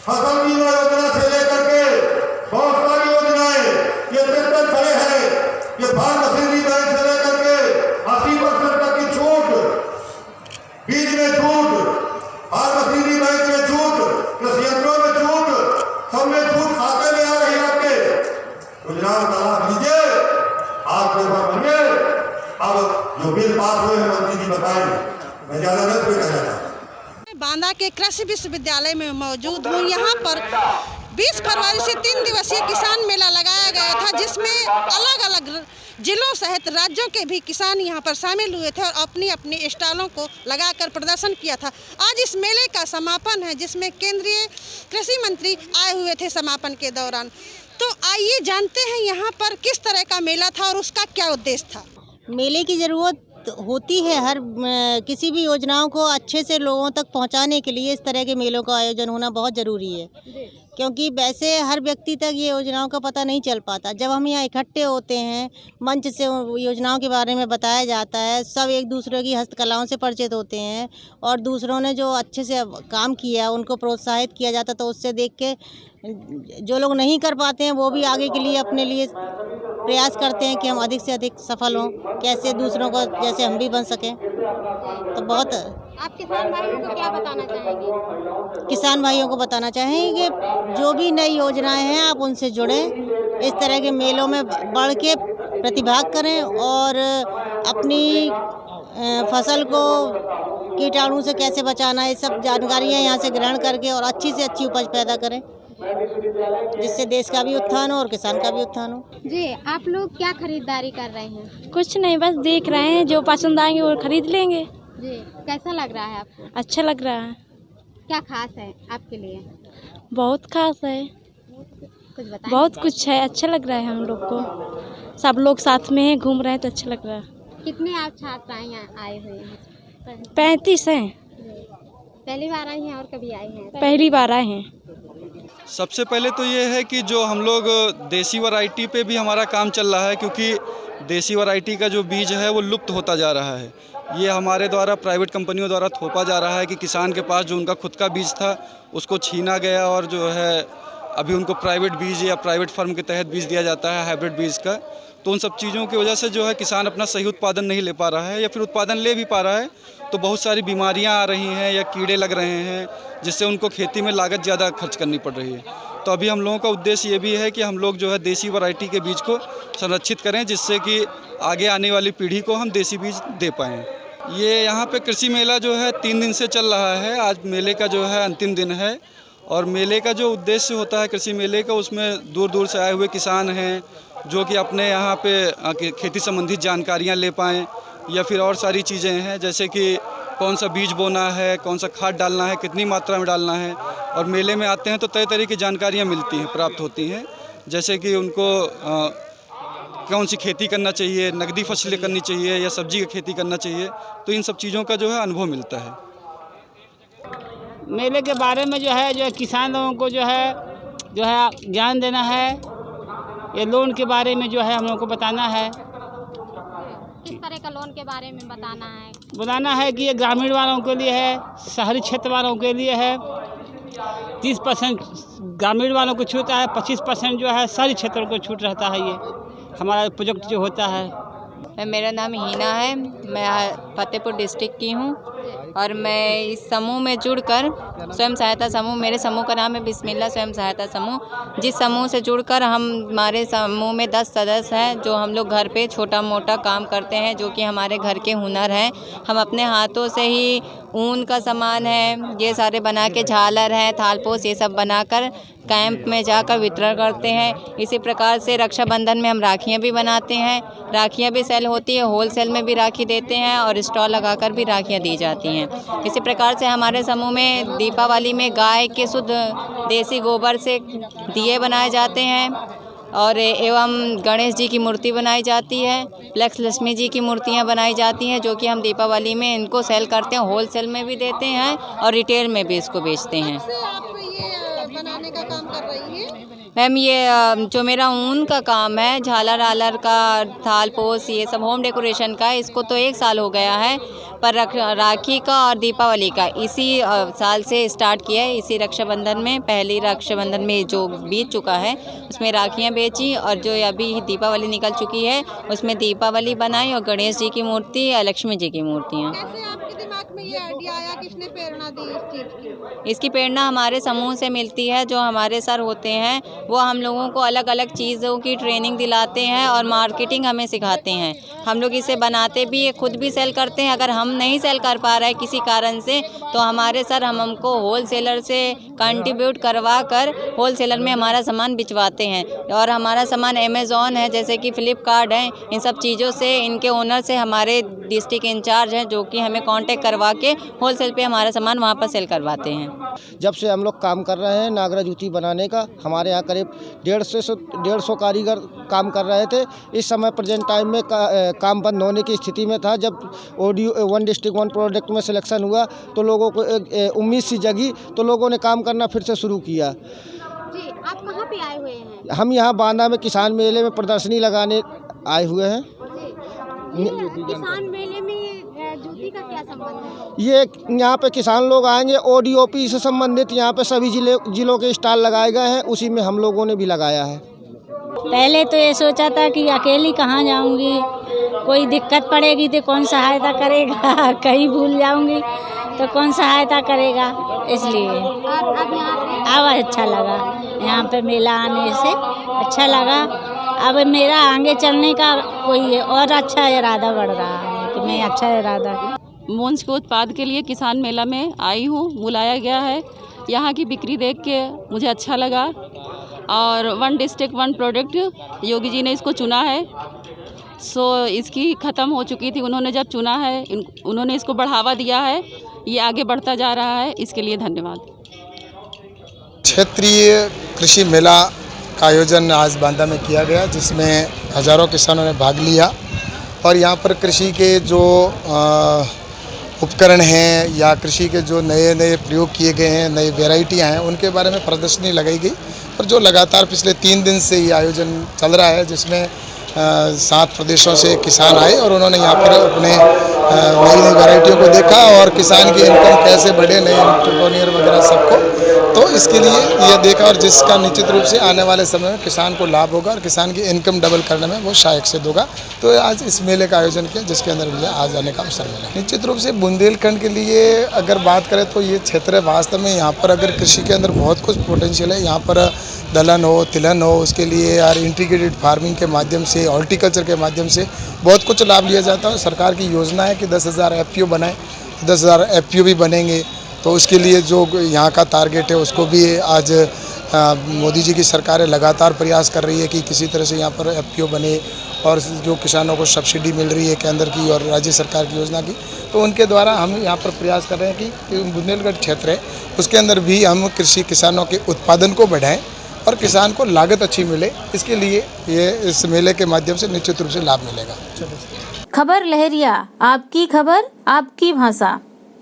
फसल बीमा योजना से लेकर के बहुत सारी योजनाएं ये ट्रैक्टर खड़े हैं, ये फार्म मशीनरी बैंक से लेकर के 80% तक की छूट, बीज में छूट, फार्म मशीनरी बैंक में छूट, कृषि यंत्रों में छूट, सब में छूट खाते में आ रही है आपके। योजनाओं का लाभ लीजिए, आत्मनिर्भर बनिए। अब जो बिल पास हुए हैं मंत्री जी बताएंगे, मैं ज्यादा नहीं कहना चाहता। बांदा के कृषि विश्वविद्यालय में मौजूद हूँ। यहाँ पर 20 फरवरी से 3 दिवसीय किसान मेला लगाया गया था, जिसमें अलग अलग जिलों सहित राज्यों के भी किसान यहाँ पर शामिल हुए थे और अपनी अपनी स्टॉलों को लगाकर प्रदर्शन किया था। आज इस मेले का समापन है, जिसमें केंद्रीय कृषि मंत्री आए हुए थे समापन के दौरान। तो आइए जानते हैं यहाँ पर किस तरह का मेला था और उसका क्या उद्देश्य था। मेले की ज़रूरत होती है, हर किसी भी योजनाओं को अच्छे से लोगों तक पहुंचाने के लिए इस तरह के मेलों का आयोजन होना बहुत ज़रूरी है, क्योंकि वैसे हर व्यक्ति तक ये योजनाओं का पता नहीं चल पाता। जब हम यहाँ इकट्ठे होते हैं, मंच से योजनाओं के बारे में बताया जाता है, सब एक दूसरे की हस्तकलाओं से परिचित होते हैं और दूसरों ने जो अच्छे से काम किया उनको प्रोत्साहित किया जाता, तो उससे देख के जो लोग नहीं कर पाते हैं वो भी आगे के लिए अपने लिए प्रयास करते हैं कि हम अधिक से अधिक सफल हों, कैसे दूसरों को जैसे हम भी बन सकें। तो बहुत आप किसान भाइयों को क्या बताना चाहेंगे? किसान भाइयों को बताना चाहेंगे कि जो भी नई योजनाएं हैं आप उनसे जुड़ें, इस तरह के मेलों में बढ़ के प्रतिभाग करें और अपनी फसल को कीटाणु से कैसे बचाना है, ये सब जानकारियाँ यहाँ से ग्रहण करके और अच्छी से अच्छी उपज पैदा करें, जिससे देश का भी उत्थान हो और किसान का भी उत्थान हो। जी, आप लोग क्या खरीदारी कर रहे हैं? कुछ नहीं, बस देख रहे हैं, जो पसंद आएंगे वो खरीद लेंगे। जी, कैसा लग रहा है आपको? अच्छा लग रहा है। क्या खास है आपके लिए? बहुत खास है, कुछ बताएं। बहुत कुछ है, अच्छा लग रहा है। हम लोग को सब लोग साथ में हैं, घूम रहे हैं तो अच्छा लग रहा है। कितने आप छात्राएं आए हुए हैं? 35 हैं। पहली बार आई हैं और कभी आई हैं? पहली बार आए हैं। सबसे पहले तो ये है कि जो हम लोग देसी वैरायटी पे भी हमारा काम चल रहा है, क्योंकि देसी वैरायटी का जो बीज है वो लुप्त होता जा रहा है। ये हमारे द्वारा प्राइवेट कंपनियों द्वारा थोपा जा रहा है कि किसान के पास जो उनका खुद का बीज था उसको छीना गया और जो है अभी उनको प्राइवेट बीज या प्राइवेट फर्म के तहत बीज दिया जाता है हाइब्रिड बीज का। तो उन सब चीज़ों की वजह से जो है किसान अपना सही उत्पादन नहीं ले पा रहा है, या फिर उत्पादन ले भी पा रहा है तो बहुत सारी बीमारियां आ रही हैं या कीड़े लग रहे हैं, जिससे उनको खेती में लागत ज़्यादा खर्च करनी पड़ रही है। तो अभी हम लोगों का उद्देश्य ये भी है कि हम लोग जो है देसी वैरायटी के बीज को संरक्षित करें, जिससे कि आगे आने वाली पीढ़ी को हम देसी बीज दे पाएँ। ये यहाँ पे कृषि मेला जो है 3 दिन से चल रहा है। आज मेले का जो है अंतिम दिन है और मेले का जो उद्देश्य होता है कृषि मेले का, उसमें दूर दूर से आए हुए किसान हैं जो कि अपने यहाँ पे खेती संबंधित जानकारियाँ ले पाएँ, या फिर और सारी चीज़ें हैं जैसे कि कौन सा बीज बोना है, कौन सा खाद डालना है, कितनी मात्रा में डालना है। और मेले में आते हैं तो तरह तरह की जानकारियाँ मिलती हैं, प्राप्त होती हैं, जैसे कि उनको कौन सी खेती करना चाहिए, नकदी फसलें करनी चाहिए या सब्जी की खेती करना चाहिए। तो इन सब चीज़ों का जो है अनुभव मिलता है। मेले के बारे में जो है किसान लोगों को जो है ज्ञान देना है। ये लोन के बारे में जो है हम लोगों को बताना है। किस तरह का लोन के बारे में बताना है कि ये ग्रामीण वालों के लिए है, शहरी क्षेत्र वालों के लिए है। 30% ग्रामीण वालों को छूट है, 25% जो है शहरी क्षेत्रों को छूट रहता है। ये हमारा प्रोजेक्ट जो होता है। मेरा नाम हीना है, मैं फतेहपुर डिस्ट्रिक्ट की हूँ और मैं इस समूह में जुड़कर स्वयं सहायता समूह, मेरे समूह का नाम है बिस्मिल्लाह स्वयं सहायता समूह। जिस समूह से जुड़कर हमारे समूह में 10 सदस्य हैं, जो हम लोग घर पे छोटा मोटा काम करते हैं, जो कि हमारे घर के हुनर हैं। हम अपने हाथों से ही ऊन का सामान है, ये सारे बना के, झालर है, थालपोस, ये सब बनाकर कैंप में जाकर वितरण करते हैं। इसी प्रकार से रक्षाबंधन में हम राखियाँ भी बनाते हैं, राखियाँ भी सेल होती है, होलसेल में भी राखी देते हैं और स्टॉल लगाकर भी राखियाँ दी जाती हैं। इसी प्रकार से हमारे समूह में दीपावली में गाय के शुद्ध देसी गोबर से दिए बनाए जाते हैं और एवं गणेश जी की मूर्ति बनाई जाती है, फ्लेक्स लक्ष्मी जी की मूर्तियाँ बनाई जाती हैं, जो कि हम दीपावली में इनको सेल करते हैं, होलसेल में भी देते हैं और रिटेल में भी इसको बेचते हैं। आप ये बनाने का काम कर रही है? मैम ये जो मेरा ऊन का काम है, झालर आलर का, थाल पोस, ये सब होम डेकोरेशन का, इसको तो 1 साल हो गया है। पर राखी का और दीपावली का इसी साल से स्टार्ट किया है। इसी रक्षाबंधन में, पहली रक्षाबंधन में जो बीत चुका है उसमें राखियाँ बेची, और जो अभी दीपावली निकल चुकी है उसमें दीपावली बनाई, और गणेश जी की मूर्ति, लक्ष्मी जी की मूर्तियाँ। कैसे आपके दिमाग में ये आइडिया आया? किसने प्रेरणा दी इस चीज़ की? इसकी प्रेरणा हमारे समूह से मिलती है। जो हमारे सर होते हैं वो हम लोगों को अलग अलग चीज़ों की ट्रेनिंग दिलाते हैं और मार्केटिंग हमें सिखाते हैं। हम लोग इसे बनाते भी, खुद भी सेल करते हैं। अगर हम नहीं सेल कर पा रहे हैं किसी कारण से, तो हमारे सर हमको होलसेलर से कंट्रीब्यूट करवा कर होलसेलर में हमारा सामान बिचवाते हैं। और हमारा सामान अमेज़ॉन है, जैसे कि फ्लिपकार्ट है, इन सब चीज़ों से, इनके ओनर से हमारे डिस्ट्रिक्ट इंचार्ज हैं जो कि हमें कांटेक्ट करवा के होलसेल पे हमारा सामान वहाँ पर सेल करवाते हैं। जब से हम लोग काम कर रहे हैं नागरा जूती बनाने का, हमारे यहाँ करीब 150 कारीगर काम कर रहे थे। इस समय प्रेजेंट टाइम में काम बंद होने की स्थिति में था। जब ऑडियो 1 डिस्ट्रिक्ट 1 प्रोडक्ट में सिलेक्शन हुआ तो लोगों को एक उम्मीद सी जगी, तो लोगों ने काम करना फिर से शुरू किया। जी, आप कहाँ पे आए हुए हैं? हम यहाँ बांदा में किसान मेले में प्रदर्शनी लगाने आए हुए हैं। किसान मेले में जूती का क्या संबंध है? ये यहाँ पे किसान लोग आएंगे, ODOP से संबंधित यहाँ पे सभी जिलों के स्टॉल लगाए गए हैं, उसी में हम लोगों ने भी लगाया है। पहले तो ये सोचा था कि अकेली कहाँ जाऊंगी, कोई दिक्कत पड़ेगी तो कौन सहायता करेगा, कहीं भूल जाऊंगी तो कौन सहायता करेगा, इसलिए अब यहाँ पे अब अच्छा लगा। यहाँ पे मेला आने से अच्छा लगा। अब मेरा आगे चलने का कोई और अच्छा इरादा बढ़ रहा है कि मैं अच्छा इरादा। मूंज के उत्पाद के लिए किसान मेला में आई हूँ, बुलाया गया है। यहाँ की बिक्री देख के मुझे अच्छा लगा, और 1 डिस्ट्रिक्ट 1 प्रोडक्ट योगी जी ने इसको चुना है। सो इसकी ख़त्म हो चुकी थी, उन्होंने जब चुना है, उन्होंने इसको बढ़ावा दिया है, ये आगे बढ़ता जा रहा है, इसके लिए धन्यवाद। क्षेत्रीय कृषि मेला का आयोजन आज बांदा में किया गया, जिसमें हज़ारों किसानों ने भाग लिया। और यहाँ पर कृषि के जो उपकरण हैं या कृषि के जो नए नए प्रयोग किए गए हैं, नई वेराइटियाँ हैं, उनके बारे में प्रदर्शनी लगाई गई। और जो लगातार पिछले 3 दिन से ये आयोजन चल रहा है, जिसमें 7 प्रदेशों से किसान आए और उन्होंने यहाँ पर अपने नई नई वैरायटियों को देखा और किसान की इनकम कैसे बढ़े, नए एंटरप्रेन्योर वगैरह सबको, तो इसके लिए ये देखा, और जिसका निश्चित रूप से आने वाले समय में किसान को लाभ होगा और किसान की इनकम डबल करने में वो सहायक सिद्ध होगा। तो आज इस मेले का आयोजन किया, जिसके अंदर मुझे आज आने का अवसर मिला। निश्चित रूप से बुंदेलखंड के लिए अगर बात करें तो ये क्षेत्र वास्तव में, यहाँ पर अगर कृषि के अंदर बहुत कुछ पोटेंशियल है। यहाँ पर दलहन हो, तिलहन हो, उसके लिए यार इंटीग्रेटेड फार्मिंग के माध्यम से, हॉर्टिकल्चर के माध्यम से बहुत कुछ लाभ लिया जाता है। सरकार की योजना है कि 10,000 FPO बनाएं, 10,000 FPO भी बनेंगे। तो उसके लिए जो यहाँ का टारगेट है उसको भी आज मोदी जी की सरकार लगातार प्रयास कर रही है कि किसी तरह से यहाँ पर FPO बने, और जो किसानों को सब्सिडी मिल रही है केंद्र की और राज्य सरकार की योजना की, तो उनके द्वारा हम यहाँ पर प्रयास कर रहे हैं कि बुंदेलखंड क्षेत्र है उसके अंदर भी हम कृषि किसानों के उत्पादन को बढ़ाएं और किसान को लागत अच्छी मिले। इसके लिए ये इस मेले के माध्यम से निश्चित रूप से लाभ मिलेगा। खबर लहरिया, आपकी खबर आपकी भाषा।